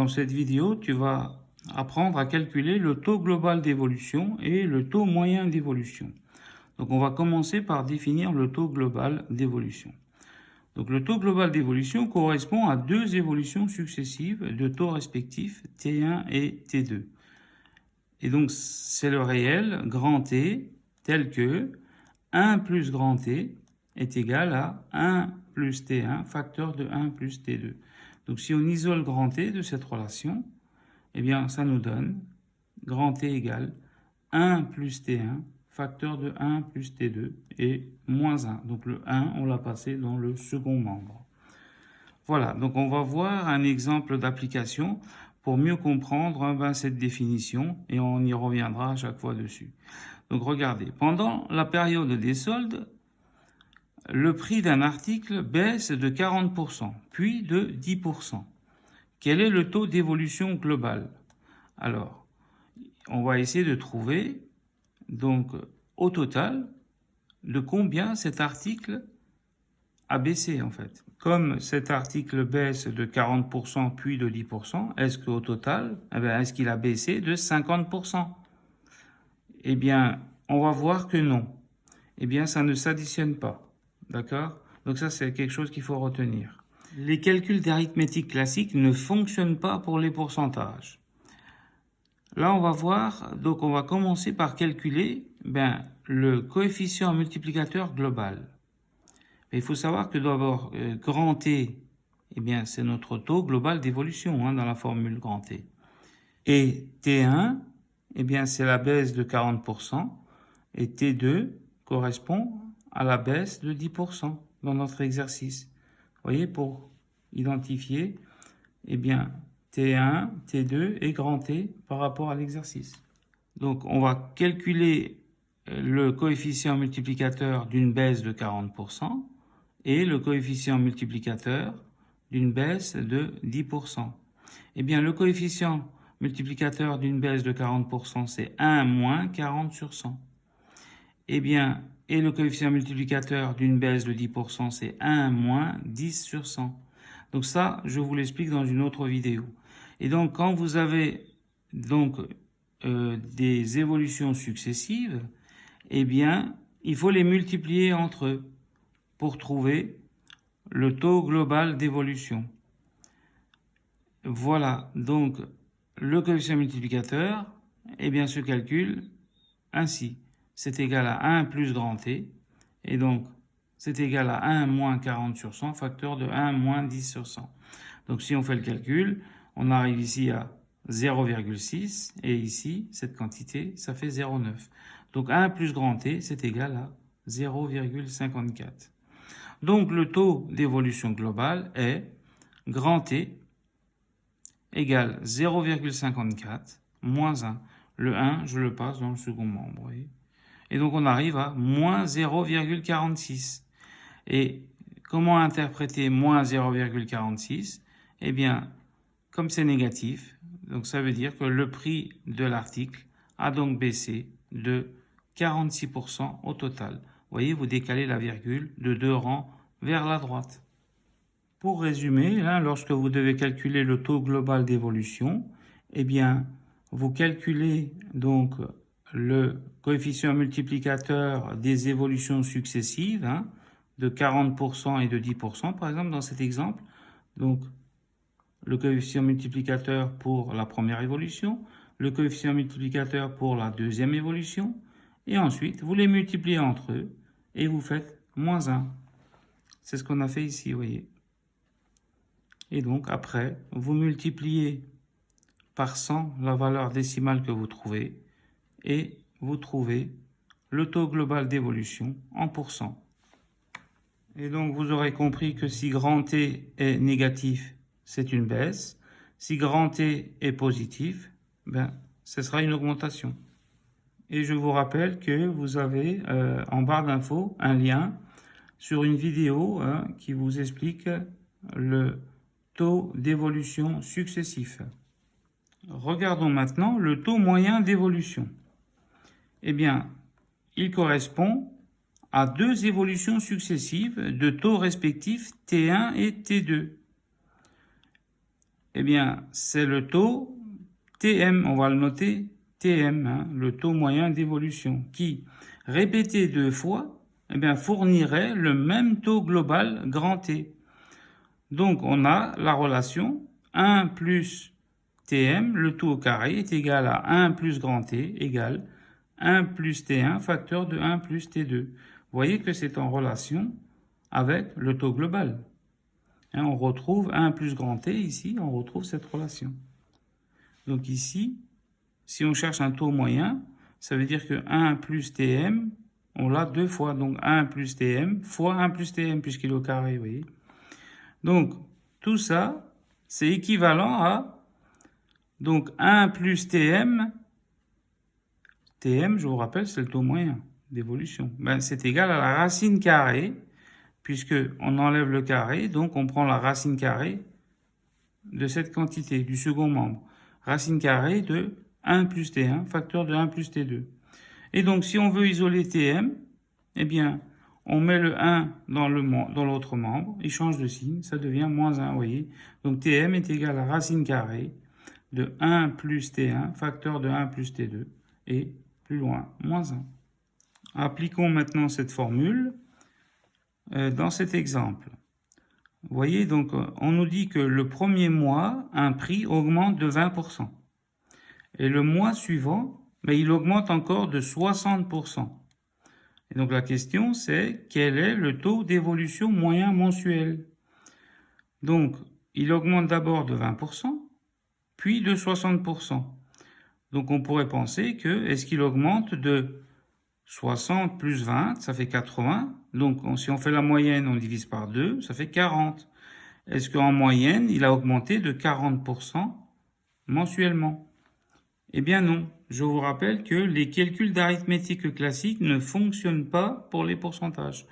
dans cette vidéo, tu vas apprendre à calculer le taux global d'évolution et le taux moyen d'évolution. Donc on va commencer par définir le taux global d'évolution. Donc le taux global d'évolution correspond à deux évolutions successives de taux respectifs T1 et T2. Et donc c'est le réel grand T tel que 1 plus grand T est égal à 1 plus T1 facteur de 1 plus T2. Donc si on isole grand T de cette relation, eh bien ça nous donne grand T égale 1 plus T1 facteur de 1 plus T2 et moins 1. Donc le 1, on l'a passé dans le second membre. Voilà, donc on va voir un exemple d'application pour mieux comprendre cette définition et on y reviendra à chaque fois dessus. Donc regardez, pendant la période des soldes, le prix d'un article baisse de 40%, puis de 10%. Quel est le taux d'évolution global? Alors, on va essayer de trouver, donc, au total, de combien cet article a baissé, en fait. Comme cet article baisse de 40% puis de 10%, est-ce qu'au total, est-ce qu'il a baissé de 50%? Eh bien, on va voir que non. Eh bien, ça ne s'additionne pas. D'accord? Donc ça, c'est quelque chose qu'il faut retenir. Les calculs d'arithmétique classique ne fonctionnent pas pour les pourcentages. Là, on va voir, donc on va commencer par calculer le coefficient multiplicateur global. Mais il faut savoir que d'abord, grand T, eh bien, c'est notre taux global d'évolution dans la formule grand T. Et T1, eh bien, c'est la baisse de 40%, et T2 correspond à la baisse de 10% dans notre exercice. Vous voyez, pour identifier, eh bien, T1, T2 et grand T par rapport à l'exercice. Donc, on va calculer le coefficient multiplicateur d'une baisse de 40% et le coefficient multiplicateur d'une baisse de 10%. Eh bien, le coefficient multiplicateur d'une baisse de 40%, c'est 1 moins 40 sur 100. Eh bien, et le coefficient multiplicateur d'une baisse de 10%, c'est 1 moins 10 sur 100. Donc ça, je vous l'explique dans une autre vidéo. Et donc, quand vous avez donc des évolutions successives, eh bien, il faut les multiplier entre eux pour trouver le taux global d'évolution. Voilà, donc le coefficient multiplicateur, eh bien, se calcule ainsi. C'est égal à 1 plus grand T, et donc c'est égal à 1 moins 40 sur 100, facteur de 1 moins 10 sur 100. Donc si on fait le calcul, on arrive ici à 0,6, et ici, cette quantité, ça fait 0,9. Donc 1 plus grand T, c'est égal à 0,54. Donc le taux d'évolution globale est grand T égale 0,54 moins 1. Le 1, je le passe dans le second membre, vous voyez. Et donc on arrive à moins 0,46. Et comment interpréter moins 0,46? Eh bien, comme c'est négatif, donc ça veut dire que le prix de l'article a donc baissé de 46% au total. Vous voyez, vous décalez la virgule de 2 rangs vers la droite. Pour résumer, lorsque vous devez calculer le taux global d'évolution, eh bien, vous calculez donc le coefficient multiplicateur des évolutions successives, de 40% et de 10%, par exemple, dans cet exemple. Donc, le coefficient multiplicateur pour la première évolution, le coefficient multiplicateur pour la deuxième évolution, et ensuite, vous les multipliez entre eux, et vous faites moins 1. C'est ce qu'on a fait ici, vous voyez. Et donc, après, vous multipliez par 100 la valeur décimale que vous trouvez, et vous trouvez le taux global d'évolution en pourcent. Et donc, vous aurez compris que si grand T est négatif, c'est une baisse. Si grand T est positif, ce sera une augmentation. Et je vous rappelle que vous avez en barre d'infos un lien sur une vidéo qui vous explique le taux d'évolution successif. Regardons maintenant le taux moyen d'évolution. Eh bien, il correspond à deux évolutions successives de taux respectifs T1 et T2. eh bien, c'est le taux TM, on va le noter TM, hein, le taux moyen d'évolution, qui, répété 2 fois, eh bien, fournirait le même taux global grand T. Donc, on a la relation 1 plus Tm, le tout au carré, est égal à 1 plus grand T égale 1 plus T1 facteur de 1 plus T2. Vous voyez que c'est en relation avec le taux global. Hein, on retrouve 1 plus grand T, ici, on retrouve cette relation. Donc ici, si on cherche un taux moyen, ça veut dire que 1 plus Tm, on l'a 2 fois. Donc 1 plus Tm fois 1 plus Tm, puisqu'il est au carré, vous voyez. Donc, tout ça, c'est équivalent à donc 1 plus Tm. Tm, je vous rappelle, c'est le taux moyen d'évolution. Ben, c'est égal à la racine carrée, puisque on enlève le carré, donc on prend la racine carrée de cette quantité, du second membre. Racine carrée de 1 plus T1, facteur de 1 plus T2. Et donc, si on veut isoler Tm, eh bien, on met le 1 dans l'autre membre, il change de signe, ça devient moins 1, vous voyez. Donc, Tm est égal à racine carrée de 1 plus T1, facteur de 1 plus T2, et plus loin, moins 1. Appliquons maintenant cette formule dans cet exemple. Vous voyez, donc, on nous dit que le premier mois, un prix augmente de 20%. Et le mois suivant, mais il augmente encore de 60%. Et donc la question, c'est quel est le taux d'évolution moyen mensuel? Donc, il augmente d'abord de 20%, puis de 60%. Donc on pourrait penser que, est-ce qu'il augmente de 60 plus 20, ça fait 80. Donc si on fait la moyenne, on divise par 2, ça fait 40. Est-ce qu'en moyenne, il a augmenté de 40% mensuellement? Eh bien non. Je vous rappelle que les calculs d'arithmétique classique ne fonctionnent pas pour les pourcentages.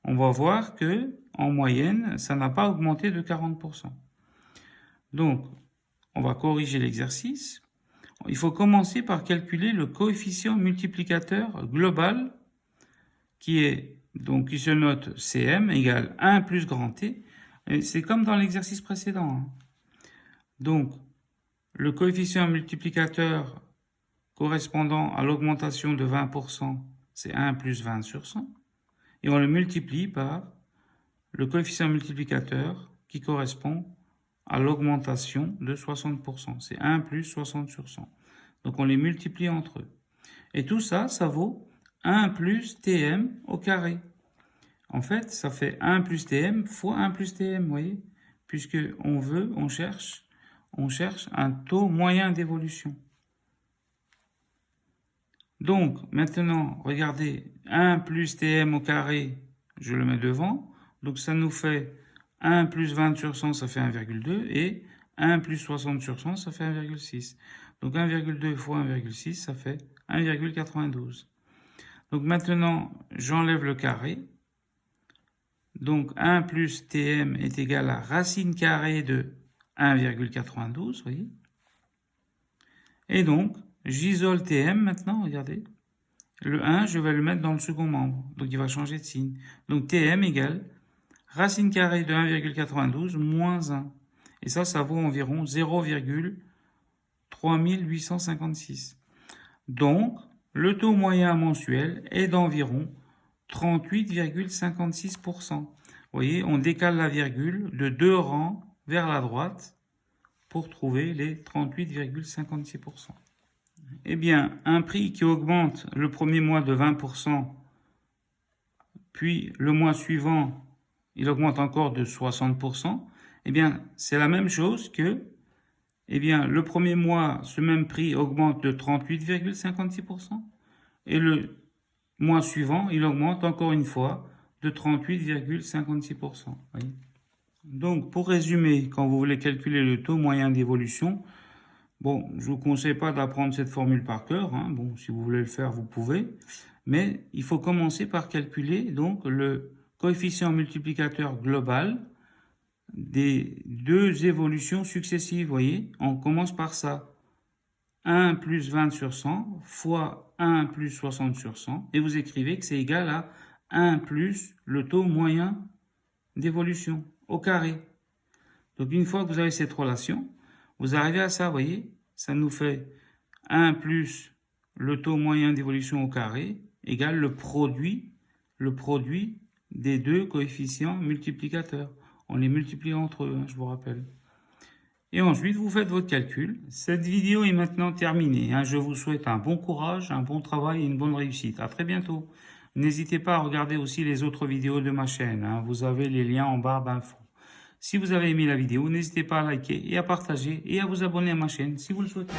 On va voir que, en moyenne, ça n'a pas augmenté de 40%. Donc, on va corriger l'exercice. Il faut commencer par calculer le coefficient multiplicateur global qui se note Cm égale 1 plus grand T. C'est comme dans l'exercice précédent, hein. Donc, le coefficient multiplicateur correspondant à l'augmentation de 20%, c'est 1 plus 20 sur 100. Et on le multiplie par le coefficient multiplicateur qui correspond à l'augmentation de 60%. C'est 1 plus 60 sur 100. Donc on les multiplie entre eux. Et tout ça, ça vaut 1 plus Tm au carré. En fait, ça fait 1 plus Tm fois 1 plus Tm, vous voyez, puisque on cherche un taux moyen d'évolution. Donc, maintenant, regardez, 1 plus Tm au carré, je le mets devant. Donc, ça nous fait 1 plus 20 sur 100, ça fait 1,2. Et 1 plus 60 sur 100, ça fait 1,6. Donc, 1,2 fois 1,6, ça fait 1,92. Donc, maintenant, j'enlève le carré. Donc, 1 plus Tm est égal à racine carrée de 1,92, vous voyez. Et donc, j'isole Tm maintenant, regardez. Le 1, je vais le mettre dans le second membre. Donc, il va changer de signe. Donc, Tm égale racine carrée de 1,92 moins 1. Et ça vaut environ 0,3856. Donc, le taux moyen mensuel est d'environ 38,56%. Vous voyez, on décale la virgule de 2 rangs vers la droite pour trouver les 38,56%. Eh bien, un prix qui augmente le premier mois de 20%, puis le mois suivant, il augmente encore de 60%, eh bien, c'est la même chose que, eh bien, le premier mois, ce même prix augmente de 38,56%, et le mois suivant, il augmente encore une fois de 38,56%. Donc, pour résumer, quand vous voulez calculer le taux moyen d'évolution, bon, je vous conseille pas d'apprendre cette formule par cœur, hein. Bon, si vous voulez le faire, vous pouvez. Mais il faut commencer par calculer donc le coefficient multiplicateur global des deux évolutions successives. Vous voyez, on commence par ça. 1 plus 20 sur 100 fois 1 plus 60 sur 100. Et vous écrivez que c'est égal à 1 plus le taux moyen d'évolution au carré. Donc une fois que vous avez cette relation, Vous arrivez à ça, vous voyez? Ça nous fait 1 plus le taux moyen d'évolution au carré égale le produit des deux coefficients multiplicateurs. On les multiplie entre eux, hein, je vous rappelle. Et ensuite, vous faites votre calcul. Cette vidéo est maintenant terminée, hein. Je vous souhaite un bon courage, un bon travail et une bonne réussite. À très bientôt. N'hésitez pas à regarder aussi les autres vidéos de ma chaîne, hein. Vous avez les liens en barre d'infos. Si vous avez aimé la vidéo, n'hésitez pas à liker et à partager et à vous abonner à ma chaîne si vous le souhaitez.